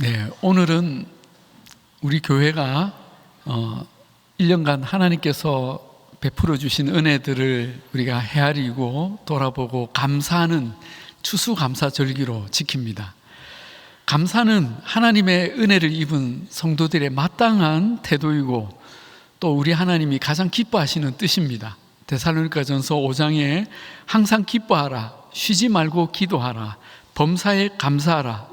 네, 오늘은 우리 교회가 1년간 하나님께서 베풀어 주신 은혜들을 우리가 헤아리고 돌아보고 감사하는 추수감사절기로 지킵니다. 감사는 하나님의 은혜를 입은 성도들의 마땅한 태도이고 또 우리 하나님이 가장 기뻐하시는 뜻입니다. 데살로니가전서 5장에 항상 기뻐하라, 쉬지 말고 기도하라, 범사에 감사하라.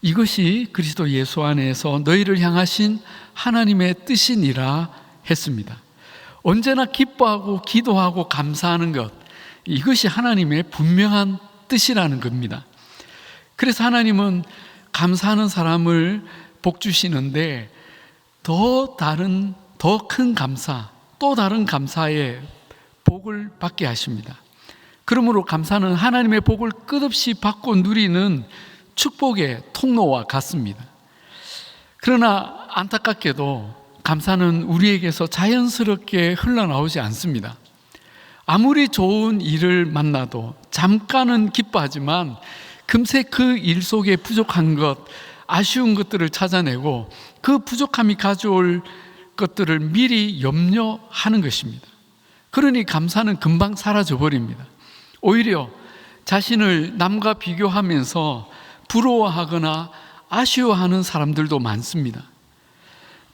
이것이 그리스도 예수 안에서 너희를 향하신 하나님의 뜻이니라 했습니다. 언제나 기뻐하고 기도하고 감사하는 것, 이것이 하나님의 분명한 뜻이라는 겁니다. 그래서 하나님은 감사하는 사람을 복 주시는데 더 큰 감사, 또 다른 감사의 복을 받게 하십니다. 그러므로 감사는 하나님의 복을 끝없이 받고 누리는 축복의 통로와 같습니다. 그러나 안타깝게도 감사는 우리에게서 자연스럽게 흘러나오지 않습니다. 아무리 좋은 일을 만나도 잠깐은 기뻐하지만 금세 그 일 속에 부족한 것, 아쉬운 것들을 찾아내고 그 부족함이 가져올 것들을 미리 염려하는 것입니다. 그러니 감사는 금방 사라져 버립니다. 오히려 자신을 남과 비교하면서 부러워하거나 아쉬워하는 사람들도 많습니다.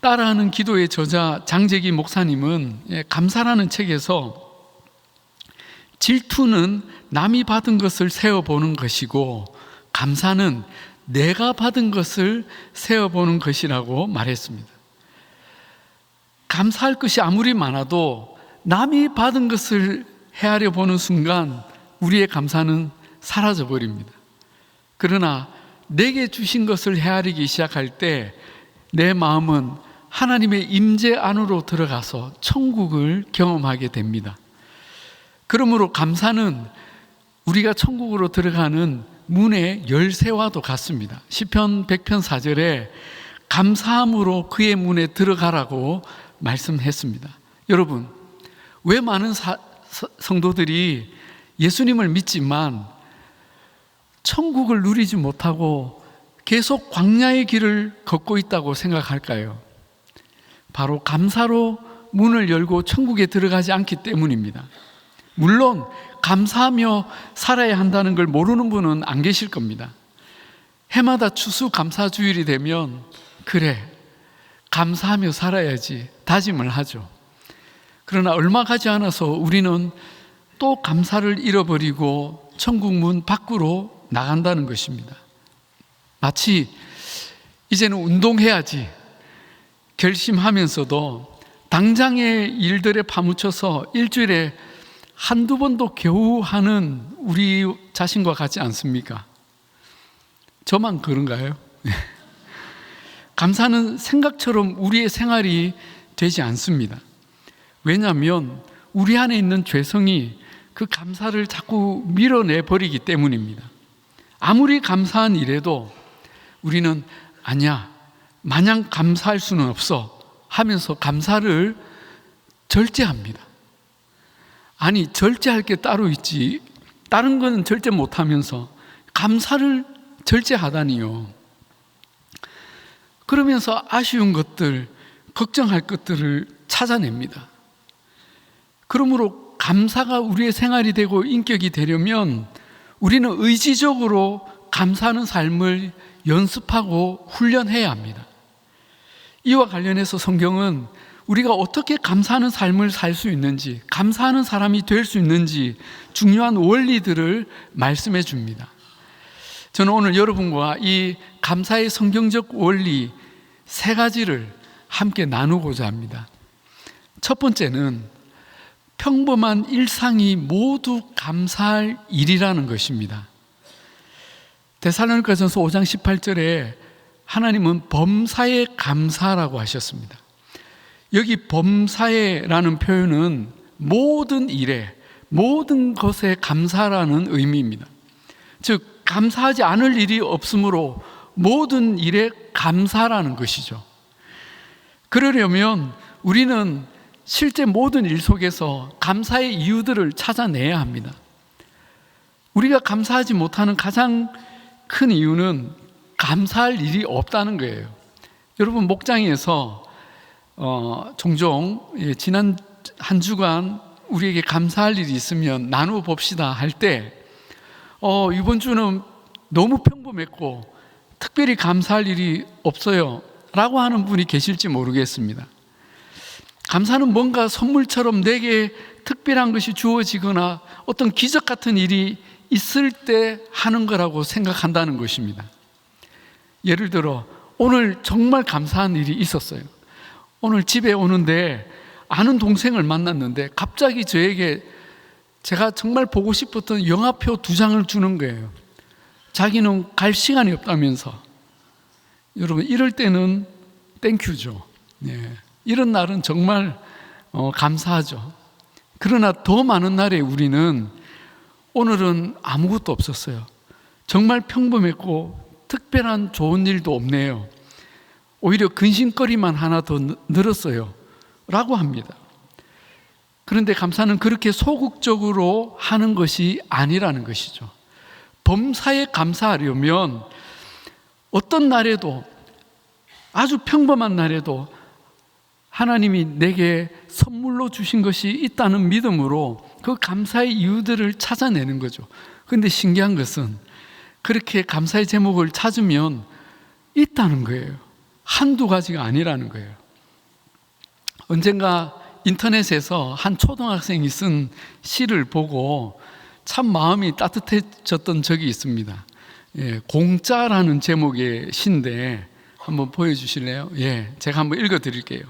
따라하는 기도의 저자 장재기 목사님은 감사라는 책에서 질투는 남이 받은 것을 세어보는 것이고 감사는 내가 받은 것을 세어보는 것이라고 말했습니다. 감사할 것이 아무리 많아도 남이 받은 것을 헤아려 보는 순간 우리의 감사는 사라져 버립니다. 그러나 내게 주신 것을 헤아리기 시작할 때 내 마음은 하나님의 임재 안으로 들어가서 천국을 경험하게 됩니다. 그러므로 감사는 우리가 천국으로 들어가는 문의 열쇠와도 같습니다. 시편 100편 4절에 감사함으로 그의 문에 들어가라고 말씀했습니다. 여러분, 왜 많은 성도들이 예수님을 믿지만 천국을 누리지 못하고 계속 광야의 길을 걷고 있다고 생각할까요? 바로 감사로 문을 열고 천국에 들어가지 않기 때문입니다. 물론 감사하며 살아야 한다는 걸 모르는 분은 안 계실 겁니다. 해마다 추수감사주일이 되면 그래, 감사하며 살아야지 다짐을 하죠. 그러나 얼마 가지 않아서 우리는 또 감사를 잃어버리고 천국 문 밖으로 나간다는 것입니다. 마치 이제는 운동해야지 결심하면서도 당장의 일들에 파묻혀서 일주일에 한두 번도 겨우 하는 우리 자신과 같지 않습니까? 저만 그런가요? 감사는 생각처럼 우리의 생활이 되지 않습니다. 왜냐하면 우리 안에 있는 죄성이 그 감사를 자꾸 밀어내 버리기 때문입니다. 아무리 감사한 일에도 우리는 아니야, 마냥 감사할 수는 없어 하면서 감사를 절제합니다. 아니, 절제할 게 따로 있지 다른 건 절제 못하면서 감사를 절제하다니요. 그러면서 아쉬운 것들, 걱정할 것들을 찾아냅니다. 그러므로 감사가 우리의 생활이 되고 인격이 되려면 우리는 의지적으로 감사하는 삶을 연습하고 훈련해야 합니다. 이와 관련해서 성경은 우리가 어떻게 감사하는 삶을 살 수 있는지, 감사하는 사람이 될 수 있는지 중요한 원리들을 말씀해 줍니다. 저는 오늘 여러분과 이 감사의 성경적 원리 3가지를 함께 나누고자 합니다. 첫 번째는 평범한 일상이 모두 감사할 일이라는 것입니다. 데살로니가전서 5장 18절에 하나님은 범사에 감사라고 하셨습니다. 여기 범사에라는 표현은 모든 일에, 모든 것에 감사라는 의미입니다. 즉 감사하지 않을 일이 없으므로 모든 일에 감사라는 것이죠. 그러려면 우리는 실제 모든 일 속에서 감사의 이유들을 찾아내야 합니다. 우리가 감사하지 못하는 가장 큰 이유는 감사할 일이 없다는 거예요. 여러분, 목장에서 종종 지난 한 주간 우리에게 감사할 일이 있으면 나누어 봅시다 할 때 이번 주는 너무 평범했고 특별히 감사할 일이 없어요 라고 하는 분이 계실지 모르겠습니다. 감사는 뭔가 선물처럼 내게 특별한 것이 주어지거나 어떤 기적 같은 일이 있을 때 하는 거라고 생각한다는 것입니다. 예를 들어 오늘 정말 감사한 일이 있었어요. 오늘 집에 오는데 아는 동생을 만났는데 갑자기 저에게 제가 정말 보고 싶었던 영화표 2장을 주는 거예요. 자기는 갈 시간이 없다면서. 여러분, 이럴 때는 땡큐죠. 이런 날은 정말 감사하죠. 그러나 더 많은 날에 우리는 오늘은 아무것도 없었어요. 정말 평범했고 특별한 좋은 일도 없네요. 오히려 근심거리만 하나 더 늘었어요 라고 합니다. 그런데 감사는 그렇게 소극적으로 하는 것이 아니라는 것이죠. 범사에 감사하려면 어떤 날에도, 아주 평범한 날에도 하나님이 내게 선물로 주신 것이 있다는 믿음으로 그 감사의 이유들을 찾아내는 거죠. 그런데 신기한 것은 그렇게 감사의 제목을 찾으면 있다는 거예요. 한두 가지가 아니라는 거예요. 언젠가 인터넷에서 한 초등학생이 쓴 시를 보고 참 마음이 따뜻해졌던 적이 있습니다. 공짜라는 제목의 시인데 한번 보여주실래요? 제가 한번 읽어드릴게요.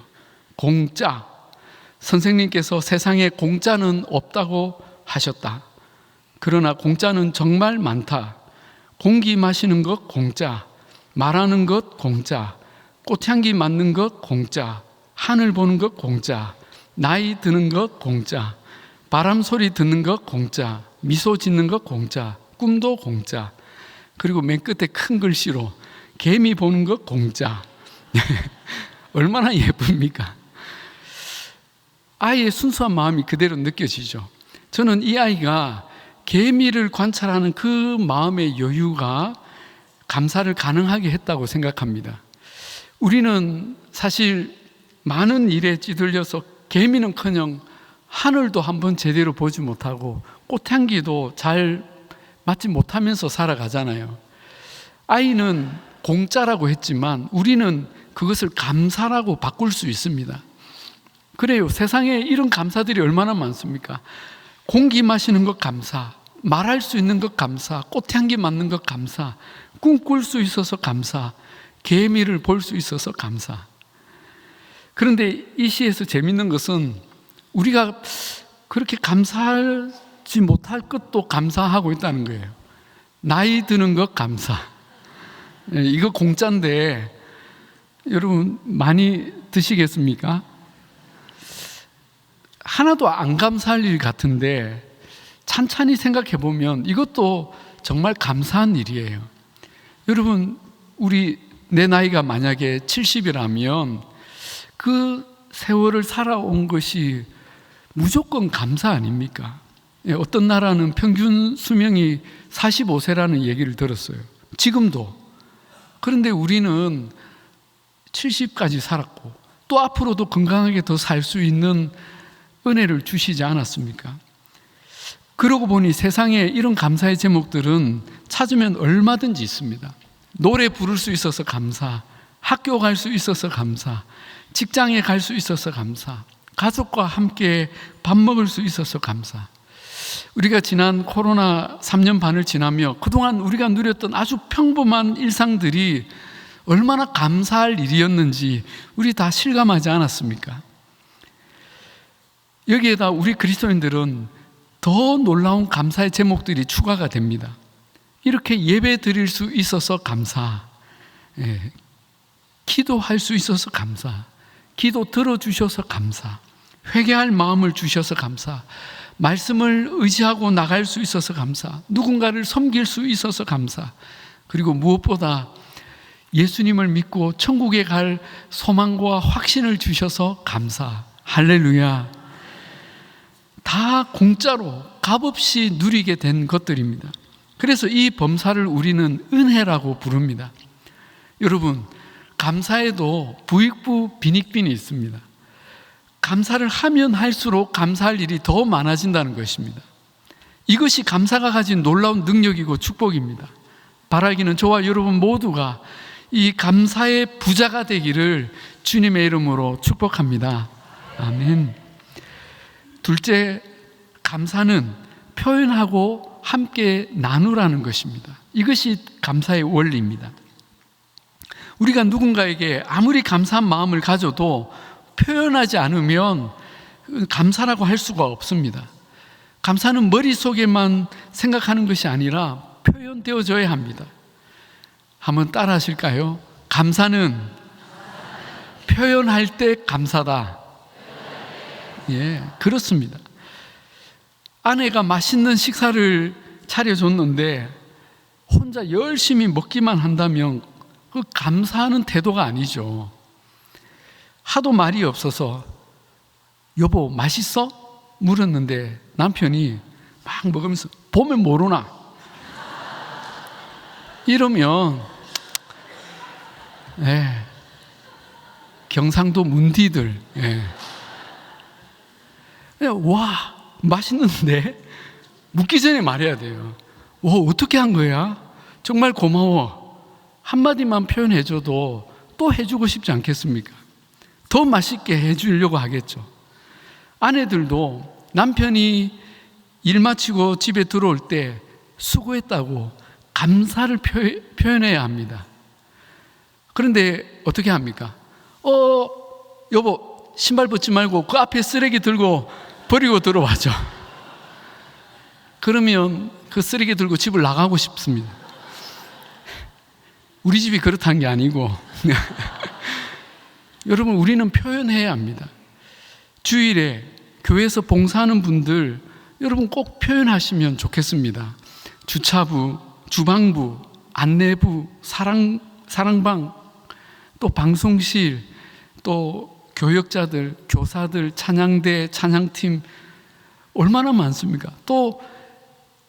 공짜. 선생님께서 세상에 공짜는 없다고 하셨다. 그러나 공짜는 정말 많다. 공기 마시는 것 공짜, 말하는 것 공짜, 꽃향기 맡는 것 공짜, 하늘 보는 것 공짜, 나이 드는 것 공짜, 바람 소리 듣는 것 공짜, 미소 짓는 것 공짜, 꿈도 공짜. 그리고 맨 끝에 큰 글씨로 개미 보는 것 공짜. 얼마나 예쁩니까? 아이의 순수한 마음이 그대로 느껴지죠. 저는 이 아이가 개미를 관찰하는 그 마음의 여유가 감사를 가능하게 했다고 생각합니다. 우리는 사실 많은 일에 찌들려서 개미는커녕 하늘도 한번 제대로 보지 못하고 꽃향기도 잘 맡지 못하면서 살아가잖아요. 아이는 공짜라고 했지만 우리는 그것을 감사라고 바꿀 수 있습니다. 그래요. 세상에 이런 감사들이 얼마나 많습니까? 공기 마시는 것 감사, 말할 수 있는 것 감사, 꽃향기 맡는 것 감사, 꿈꿀 수 있어서 감사, 개미를 볼 수 있어서 감사. 그런데 이 시에서 재밌는 것은 우리가 그렇게 감사하지 못할 것도 감사하고 있다는 거예요. 나이 드는 것 감사. 이거 공짜인데 여러분 많이 드시겠습니까? 하나도 안 감사할 일 같은데 찬찬히 생각해 보면 이것도 정말 감사한 일이에요. 여러분, 내 나이가 만약에 70이라면 그 세월을 살아온 것이 무조건 감사 아닙니까? 어떤 나라는 평균 수명이 45세라는 얘기를 들었어요. 지금도. 그런데 우리는 70까지 살았고 또 앞으로도 건강하게 더 살 수 있는 은혜를 주시지 않았습니까? 그러고 보니 세상에 이런 감사의 제목들은 찾으면 얼마든지 있습니다. 노래 부를 수 있어서 감사, 학교 갈 수 있어서 감사, 직장에 갈 수 있어서 감사, 가족과 함께 밥 먹을 수 있어서 감사. 우리가 지난 코로나 3년 반을 지나며 그동안 우리가 누렸던 아주 평범한 일상들이 얼마나 감사할 일이었는지 우리 다 실감하지 않았습니까? 여기에다 우리 그리스도인들은 더 놀라운 감사의 제목들이 추가가 됩니다. 이렇게 예배 드릴 수 있어서 감사, 기도할 수 있어서 감사, 기도 들어주셔서 감사, 회개할 마음을 주셔서 감사, 말씀을 의지하고 나갈 수 있어서 감사, 누군가를 섬길 수 있어서 감사, 그리고 무엇보다 예수님을 믿고 천국에 갈 소망과 확신을 주셔서 감사. 할렐루야. 다 공짜로 값없이 누리게 된 것들입니다. 그래서 이 범사를 우리는 은혜라고 부릅니다. 여러분, 감사에도 부익부 빈익빈이 있습니다. 감사를 하면 할수록 감사할 일이 더 많아진다는 것입니다. 이것이 감사가 가진 놀라운 능력이고 축복입니다. 바라기는 저와 여러분 모두가 이 감사의 부자가 되기를 주님의 이름으로 축복합니다. 아멘. 둘째, 감사는 표현하고 함께 나누라는 것입니다. 이것이 감사의 원리입니다. 우리가 누군가에게 아무리 감사한 마음을 가져도 표현하지 않으면 감사라고 할 수가 없습니다. 감사는 머릿속에만 생각하는 것이 아니라 표현되어져야 합니다. 한번 따라 하실까요? 감사는 표현할 때 감사다. 예, 그렇습니다. 아내가 맛있는 식사를 차려줬는데 혼자 열심히 먹기만 한다면 그 감사하는 태도가 아니죠. 하도 말이 없어서 여보 맛있어? 물었는데 남편이 막 먹으면서 보면 모르나? 이러면 경상도 문디들 와 맛있는데? 묻기 전에 말해야 돼요. 와 어떻게 한 거야? 정말 고마워. 한마디만 표현해줘도 또 해주고 싶지 않겠습니까? 더 맛있게 해주려고 하겠죠. 아내들도 남편이 일 마치고 집에 들어올 때 수고했다고 감사를 표현해야 합니다. 그런데 어떻게 합니까? 여보 신발 벗지 말고 그 앞에 쓰레기 들고 버리고 들어와줘. 그러면 그 쓰레기 들고 집을 나가고 싶습니다. 우리 집이 그렇다는 게 아니고 여러분 우리는 표현해야 합니다. 주일에 교회에서 봉사하는 분들 여러분 꼭 표현하시면 좋겠습니다. 주차부, 주방부, 안내부, 사랑방, 또 방송실, 또 교역자들, 교사들, 찬양대, 찬양팀 얼마나 많습니까? 또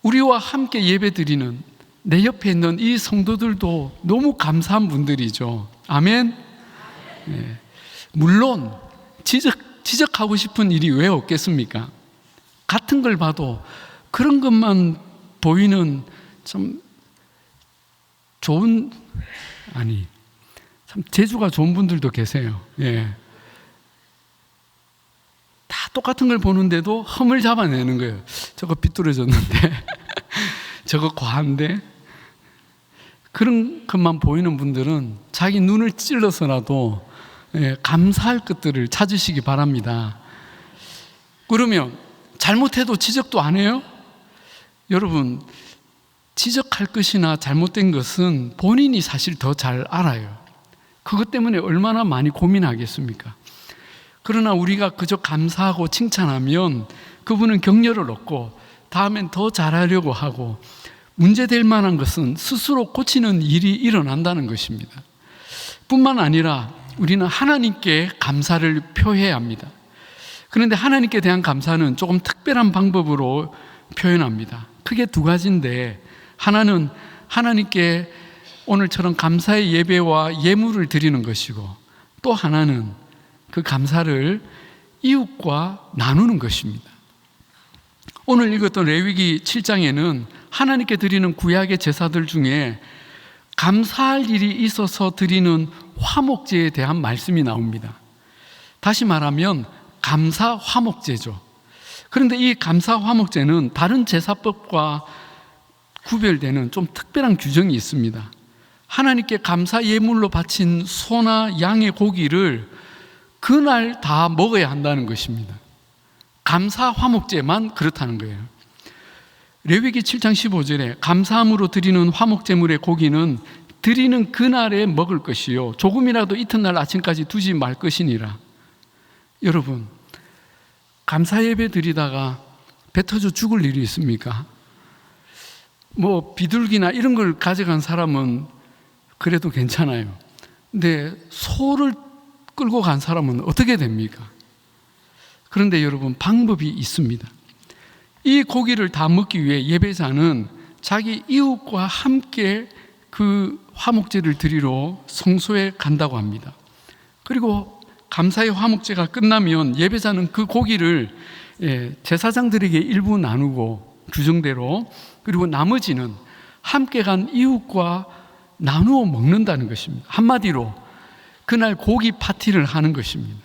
우리와 함께 예배드리는 내 옆에 있는 이 성도들도 너무 감사한 분들이죠. 아멘. 네. 물론 지적하고 싶은 일이 왜 없겠습니까? 같은 걸 봐도 그런 것만 보이는 참 참 재주가 좋은 분들도 계세요. 예. 다 똑같은 걸 보는데도 흠을 잡아내는 거예요. 저거 삐뚤어졌는데 저거 과한데. 그런 것만 보이는 분들은 자기 눈을 찔러서라도 감사할 것들을 찾으시기 바랍니다. 그러면 잘못해도 지적도 안 해요? 여러분 지적할 것이나 잘못된 것은 본인이 사실 더 잘 알아요. 그것 때문에 얼마나 많이 고민하겠습니까? 그러나 우리가 그저 감사하고 칭찬하면 그분은 격려를 얻고 다음엔 더 잘하려고 하고 문제될 만한 것은 스스로 고치는 일이 일어난다는 것입니다. 뿐만 아니라 우리는 하나님께 감사를 표해야 합니다. 그런데 하나님께 대한 감사는 조금 특별한 방법으로 표현합니다. 크게 두 가지인데 하나는 하나님께 오늘처럼 감사의 예배와 예물을 드리는 것이고 또 하나는 그 감사를 이웃과 나누는 것입니다. 오늘 읽었던 레위기 7장에는 하나님께 드리는 구약의 제사들 중에 감사할 일이 있어서 드리는 화목제에 대한 말씀이 나옵니다. 다시 말하면 감사 화목제죠. 그런데 이 감사 화목제는 다른 제사법과 구별되는 좀 특별한 규정이 있습니다. 하나님께 감사 예물로 바친 소나 양의 고기를 그날 다 먹어야 한다는 것입니다. 감사 화목제만 그렇다는 거예요. 레위기 7장 15절에 감사함으로 드리는 화목제물의 고기는 드리는 그날에 먹을 것이요 조금이라도 이튿날 아침까지 두지 말 것이니라. 여러분 감사 예배 드리다가 배 터져 죽을 일이 있습니까? 뭐 비둘기나 이런 걸 가져간 사람은 그래도 괜찮아요. 근데 소를 끌고 간 사람은 어떻게 됩니까? 그런데 여러분 방법이 있습니다. 이 고기를 다 먹기 위해 예배자는 자기 이웃과 함께 그 화목제를 드리러 성소에 간다고 합니다. 그리고 감사의 화목제가 끝나면 예배자는 그 고기를 제사장들에게 일부 나누고 규정대로, 그리고 나머지는 함께 간 이웃과 나누어 먹는다는 것입니다. 한마디로 그날 고기 파티를 하는 것입니다.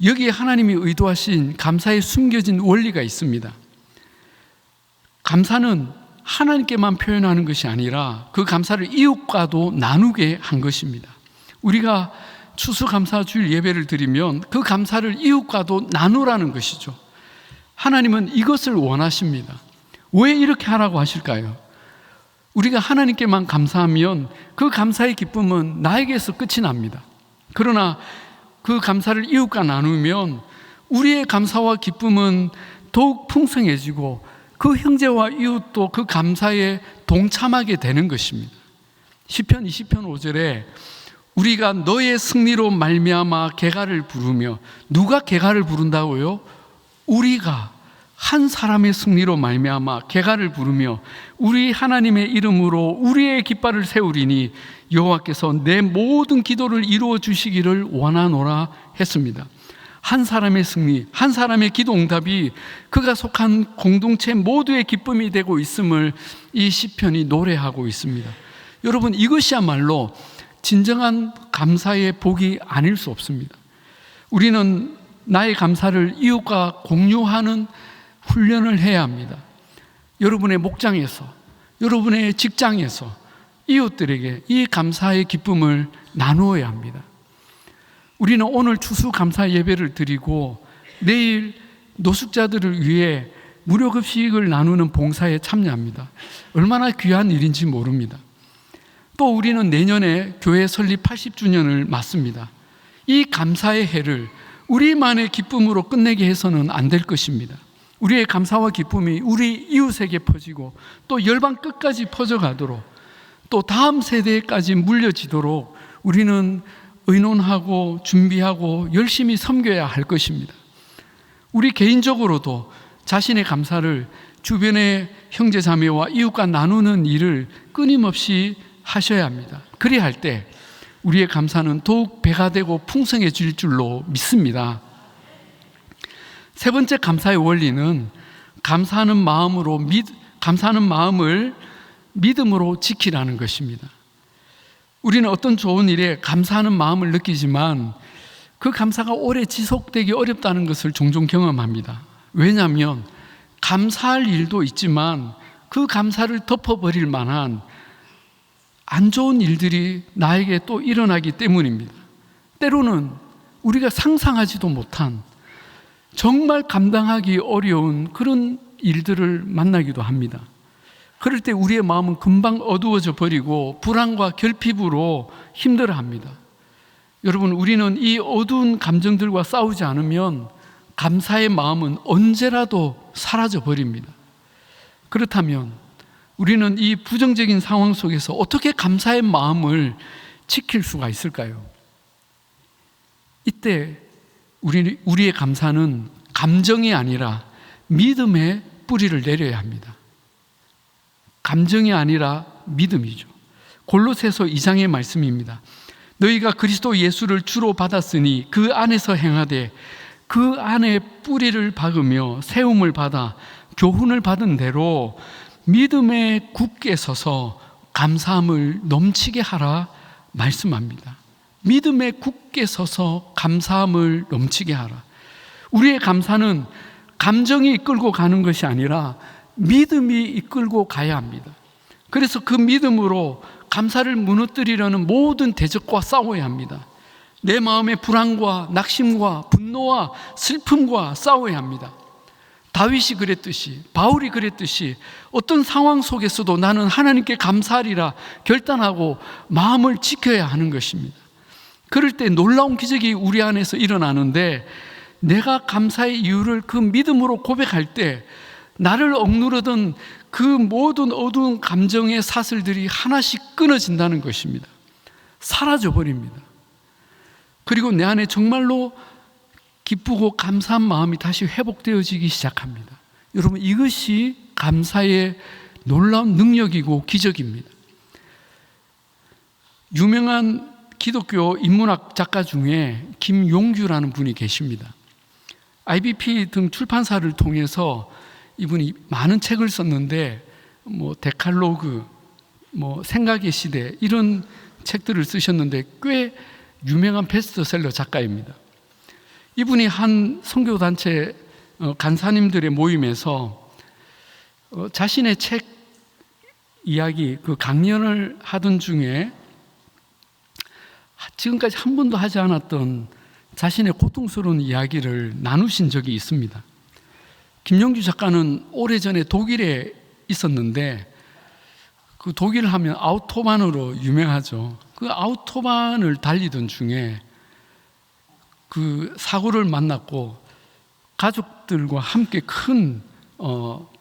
여기에 하나님이 의도하신 감사에 숨겨진 원리가 있습니다. 감사는 하나님께만 표현하는 것이 아니라 그 감사를 이웃과도 나누게 한 것입니다. 우리가 추수감사주일 예배를 드리면 그 감사를 이웃과도 나누라는 것이죠. 하나님은 이것을 원하십니다. 왜 이렇게 하라고 하실까요? 우리가 하나님께만 감사하면 그 감사의 기쁨은 나에게서 끝이 납니다. 그러나 그 감사를 이웃과 나누면 우리의 감사와 기쁨은 더욱 풍성해지고 그 형제와 이웃도 그 감사에 동참하게 되는 것입니다. 시편 20편 5절에 우리가 너의 승리로 말미암아 개가를 부르며, 누가 개가를 부른다고요? 우리가 한 사람의 승리로 말미암아 개가를 부르며 우리 하나님의 이름으로 우리의 깃발을 세우리니 여호와께서 내 모든 기도를 이루어 주시기를 원하노라 했습니다. 한 사람의 승리, 한 사람의 기도 응답이 그가 속한 공동체 모두의 기쁨이 되고 있음을 이 시편이 노래하고 있습니다. 여러분, 이것이야말로 진정한 감사의 복이 아닐 수 없습니다. 우리는 나의 감사를 이웃과 공유하는 훈련을 해야 합니다. 여러분의 목장에서, 여러분의 직장에서 이웃들에게 이 감사의 기쁨을 나누어야 합니다. 우리는 오늘 추수감사 예배를 드리고 내일 노숙자들을 위해 무료급식을 나누는 봉사에 참여합니다. 얼마나 귀한 일인지 모릅니다. 또 우리는 내년에 교회 설립 80주년을 맞습니다. 이 감사의 해를 우리만의 기쁨으로 끝내게 해서는 안 될 것입니다. 우리의 감사와 기쁨이 우리 이웃에게 퍼지고 또 열방 끝까지 퍼져가도록, 또 다음 세대까지 물려지도록 우리는 의논하고 준비하고 열심히 섬겨야 할 것입니다. 우리 개인적으로도 자신의 감사를 주변의 형제자매와 이웃과 나누는 일을 끊임없이 하셔야 합니다. 그래야 할 때 우리의 감사는 더욱 배가 되고 풍성해질 줄로 믿습니다. 세 번째 감사의 원리는 감사하는 마음을 믿음으로 지키라는 것입니다. 우리는 어떤 좋은 일에 감사하는 마음을 느끼지만 그 감사가 오래 지속되기 어렵다는 것을 종종 경험합니다. 왜냐하면 감사할 일도 있지만 그 감사를 덮어버릴 만한 안 좋은 일들이 나에게 또 일어나기 때문입니다. 때로는 우리가 상상하지도 못한 정말 감당하기 어려운 그런 일들을 만나기도 합니다. 그럴 때 우리의 마음은 금방 어두워져 버리고 불안과 결핍으로 힘들어합니다. 여러분, 우리는 이 어두운 감정들과 싸우지 않으면 감사의 마음은 언제라도 사라져 버립니다. 그렇다면 우리는 이 부정적인 상황 속에서 어떻게 감사의 마음을 지킬 수가 있을까요? 이때 우리의 감사는 감정이 아니라 믿음의 뿌리를 내려야 합니다. 감정이 아니라 믿음이죠. 골로새서 2장의 말씀입니다. 너희가 그리스도 예수를 주로 받았으니 그 안에서 행하되 그 안에 뿌리를 박으며 세움을 받아 교훈을 받은 대로 믿음에 굳게 서서 감사함을 넘치게 하라 말씀합니다. 믿음에 굳게 서서 감사함을 넘치게 하라. 우리의 감사는 감정이 이끌고 가는 것이 아니라 믿음이 이끌고 가야 합니다. 그래서 그 믿음으로 감사를 무너뜨리려는 모든 대적과 싸워야 합니다. 내 마음의 불안과 낙심과 분노와 슬픔과 싸워야 합니다. 다윗이 그랬듯이, 바울이 그랬듯이 어떤 상황 속에서도 나는 하나님께 감사하리라 결단하고 마음을 지켜야 하는 것입니다. 그럴 때 놀라운 기적이 우리 안에서 일어나는데, 내가 감사의 이유를 그 믿음으로 고백할 때 나를 억누르던 그 모든 어두운 감정의 사슬들이 하나씩 끊어진다는 것입니다. 사라져 버립니다. 그리고 내 안에 정말로 기쁘고 감사한 마음이 다시 회복되어지기 시작합니다. 여러분, 이것이 감사의 놀라운 능력이고 기적입니다. 유명한 기독교 인문학 작가 중에 김용규라는 분이 계십니다. IBP 등 출판사를 통해서 이분이 많은 책을 썼는데 데칼로그, 생각의 시대 이런 책들을 쓰셨는데 꽤 유명한 베스트셀러 작가입니다. 이분이 한 선교단체 간사님들의 모임에서 자신의 책 이야기, 그 강연을 하던 중에 지금까지 한 번도 하지 않았던 자신의 고통스러운 이야기를 나누신 적이 있습니다. 김용규 작가는 오래전에 독일에 있었는데 그 독일 하면 아우토반으로 유명하죠. 그 아우토반을 달리던 중에 그 사고를 만났고 가족들과 함께 큰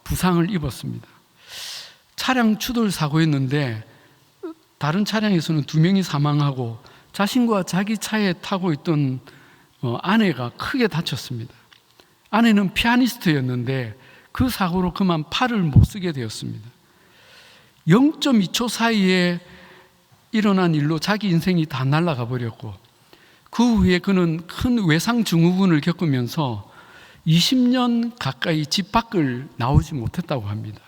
부상을 입었습니다. 차량 추돌 사고였는데 다른 차량에서는 2명이 사망하고 자신과 자기 차에 타고 있던 아내가 크게 다쳤습니다. 아내는 피아니스트였는데 그 사고로 그만 팔을 못 쓰게 되었습니다. 0.2초 사이에 일어난 일로 자기 인생이 다 날아가 버렸고 그 후에 그는 큰 외상 증후군을 겪으면서 20년 가까이 집 밖을 나오지 못했다고 합니다.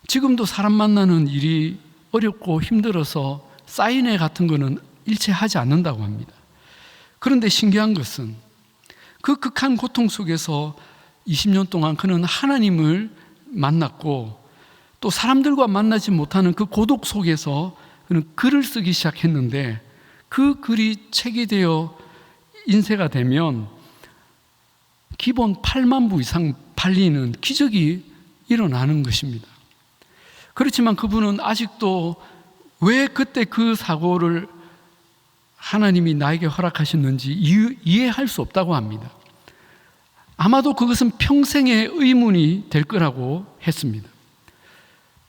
지금도 사람 만나는 일이 어렵고 힘들어서 사인회 같은 거는 일체 하지 않는다고 합니다. 그런데 신기한 것은 그 극한 고통 속에서 20년 동안 그는 하나님을 만났고 또 사람들과 만나지 못하는 그 고독 속에서 그는 글을 쓰기 시작했는데 그 글이 책이 되어 인쇄가 되면 기본 8만 부 이상 팔리는 기적이 일어나는 것입니다. 그렇지만 그분은 아직도 왜 그때 그 사고를 하나님이 나에게 허락하셨는지 이해할 수 없다고 합니다. 아마도 그것은 평생의 의문이 될 거라고 했습니다.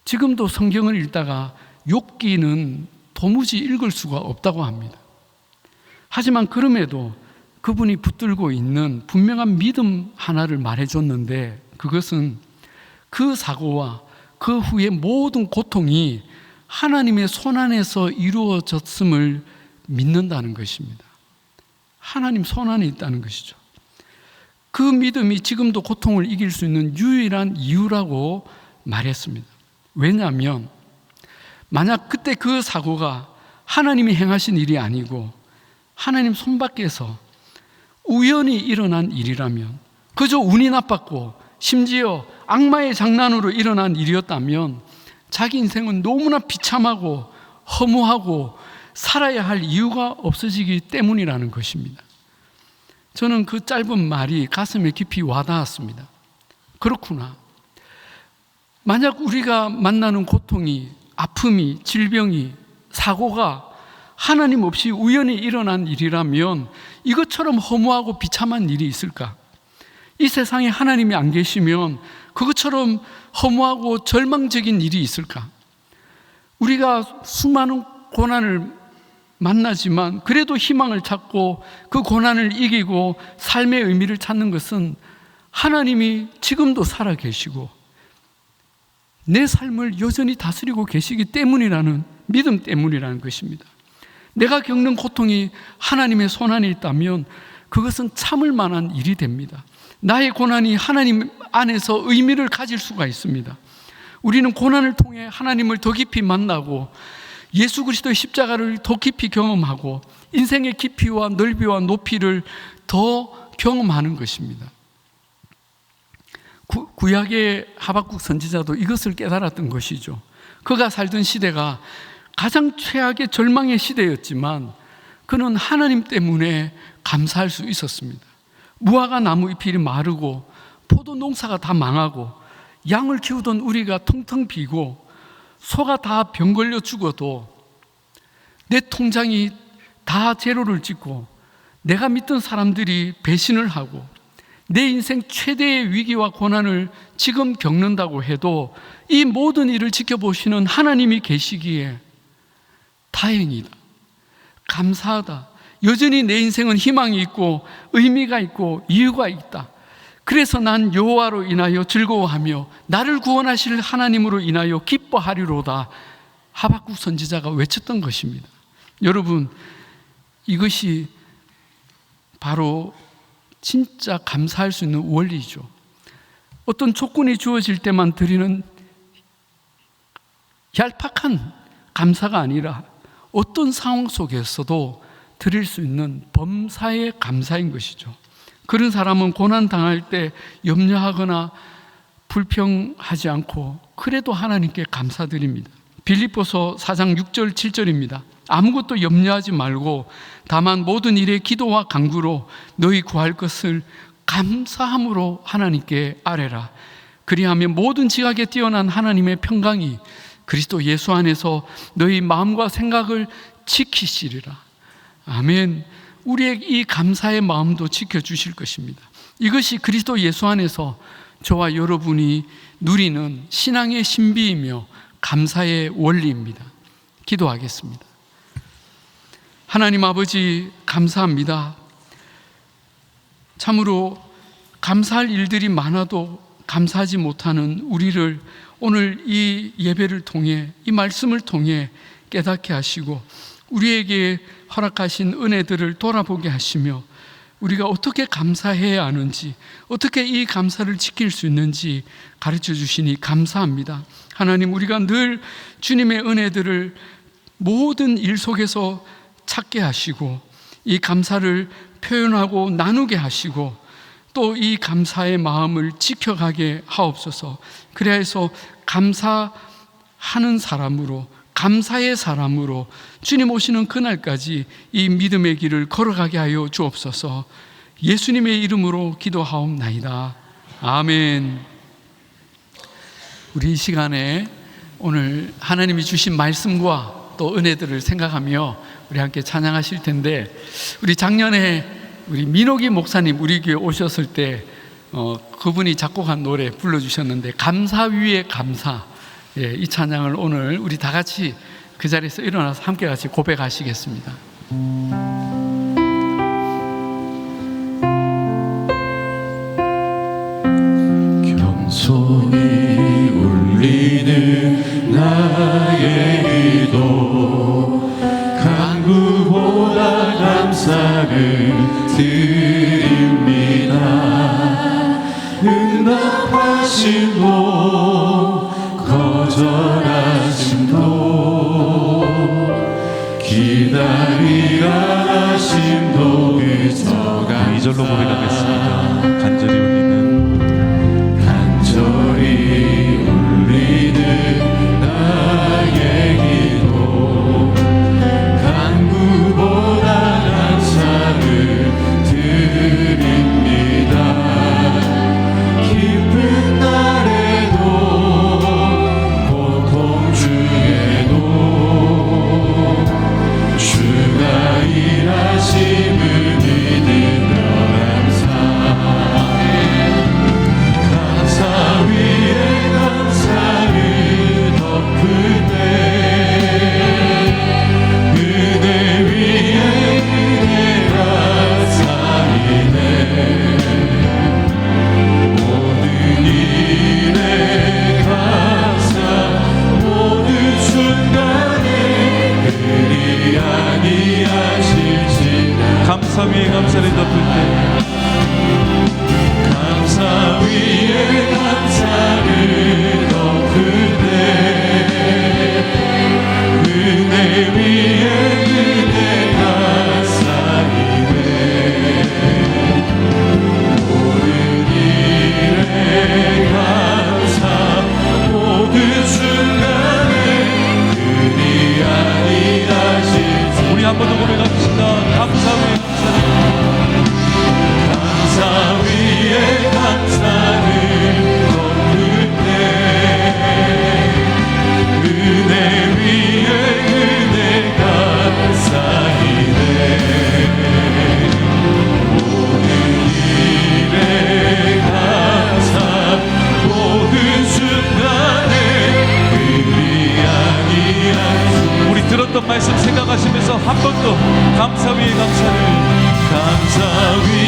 지금도 성경을 읽다가 욥기는 도무지 읽을 수가 없다고 합니다. 하지만 그럼에도 그분이 붙들고 있는 분명한 믿음 하나를 말해줬는데 그것은 그 사고와 그 후에 모든 고통이 하나님의 손안에서 이루어졌음을 믿는다는 것입니다. 하나님 손안에 있다는 것이죠. 그 믿음이 지금도 고통을 이길 수 있는 유일한 이유라고 말했습니다. 왜냐하면 만약 그때 그 사고가 하나님이 행하신 일이 아니고 하나님 손밖에서 우연히 일어난 일이라면 그저 운이 나빴고 심지어 악마의 장난으로 일어난 일이었다면 자기 인생은 너무나 비참하고 허무하고 살아야 할 이유가 없어지기 때문이라는 것입니다. 저는 그 짧은 말이 가슴에 깊이 와닿았습니다. 그렇구나. 만약 우리가 만나는 고통이, 아픔이, 질병이, 사고가 하나님 없이 우연히 일어난 일이라면 이것처럼 허무하고 비참한 일이 있을까? 이 세상에 하나님이 안 계시면 그것처럼 허무하고 절망적인 일이 있을까? 우리가 수많은 고난을 만나지만 그래도 희망을 찾고 그 고난을 이기고 삶의 의미를 찾는 것은 하나님이 지금도 살아 계시고 내 삶을 여전히 다스리고 계시기 때문이라는 믿음 때문이라는 것입니다. 내가 겪는 고통이 하나님의 손안에 있다면 그것은 참을 만한 일이 됩니다. 나의 고난이 하나님 안에서 의미를 가질 수가 있습니다. 우리는 고난을 통해 하나님을 더 깊이 만나고 예수 그리스도의 십자가를 더 깊이 경험하고 인생의 깊이와 넓이와 높이를 더 경험하는 것입니다. 구약의 하박국 선지자도 이것을 깨달았던 것이죠. 그가 살던 시대가 가장 최악의 절망의 시대였지만 그는 하나님 때문에 감사할 수 있었습니다. 무화과 나무 잎이 마르고 포도 농사가 다 망하고 양을 키우던 우리가 텅텅 비고 소가 다 병 걸려 죽어도 내 통장이 다 제로를 찍고 내가 믿던 사람들이 배신을 하고 내 인생 최대의 위기와 고난을 지금 겪는다고 해도 이 모든 일을 지켜보시는 하나님이 계시기에 다행이다, 감사하다, 여전히 내 인생은 희망이 있고 의미가 있고 이유가 있다. 그래서 난 여호와로 인하여 즐거워하며 나를 구원하실 하나님으로 인하여 기뻐하리로다. 하박국 선지자가 외쳤던 것입니다. 여러분, 이것이 바로 진짜 감사할 수 있는 원리죠. 어떤 조건이 주어질 때만 드리는 얄팍한 감사가 아니라 어떤 상황 속에서도 드릴 수 있는 범사의 감사인 것이죠. 그런 사람은 고난당할 때 염려하거나 불평하지 않고 그래도 하나님께 감사드립니다. 빌립보서 4장 6절 7절입니다. 아무것도 염려하지 말고 다만 모든 일에 기도와 간구로 너희 구할 것을 감사함으로 하나님께 아뢰라. 그리하면 모든 지각에 뛰어난 하나님의 평강이 그리스도 예수 안에서 너희 마음과 생각을 지키시리라. 아멘. 우리의 이 감사의 마음도 지켜주실 것입니다. 이것이 그리스도 예수 안에서 저와 여러분이 누리는 신앙의 신비이며 감사의 원리입니다. 기도하겠습니다. 하나님 아버지, 감사합니다. 참으로 감사할 일들이 많아도 감사하지 못하는 우리를 오늘 이 예배를 통해, 이 말씀을 통해 깨닫게 하시고 우리에게 허락하신 은혜들을 돌아보게 하시며 우리가 어떻게 감사해야 하는지, 어떻게 이 감사를 지킬 수 있는지 가르쳐 주시니 감사합니다. 하나님, 우리가 늘 주님의 은혜들을 모든 일 속에서 찾게 하시고 이 감사를 표현하고 나누게 하시고 또 이 감사의 마음을 지켜가게 하옵소서. 그래야 해서 감사하는 사람으로, 감사의 사람으로 주님 오시는 그날까지 이 믿음의 길을 걸어가게 하여 주옵소서. 예수님의 이름으로 기도하옵나이다. 아멘. 우리 이 시간에 오늘 하나님이 주신 말씀과 또 은혜들을 생각하며 우리 함께 찬양하실 텐데, 우리 작년에 우리 민옥이 목사님 우리 교회 오셨을 때 그분이 작곡한 노래 불러주셨는데 감사 위에 감사, 이 찬양을 오늘 우리 다 같이 그 자리에서 일어나서 함께 같이 고백하시겠습니다. 겸손히 울리는 나의 기도, 간구보다 감사를 드립니다. 응답하심도 거절하심도 기다리라 하심도 그저가 2절로 고백하겠습니다. 간절히 울리는 나의 기도, 간구보다 감사를 드립니다. 기쁜 날에도 고통 중에도 주가 일하심을 믿으며 감사 위에 감사를 덮을 때 은혜 위에 은혜가 쌓이네. 모든 일에 감사, 모든 순간에 그리 아니하실지. 감사 위에 감사를 덮을 때, 감사 위에 감사를 덮을 때 은혜 위에 은혜가 쌓이네. 모든 일에 감사, 모든 순간에 그리 아니하실지. 우리 한 번 더 고백합시다. 감사 위에 감사 위에 감사를 덮을 때 은혜 위에 은혜가 쌓이네. 모든 일에 감사, 모든 순간에 그리 아니하시. 우리 들었던 말씀 생각하시면서 한 번 더 감사 위에 감사를, 감사 위에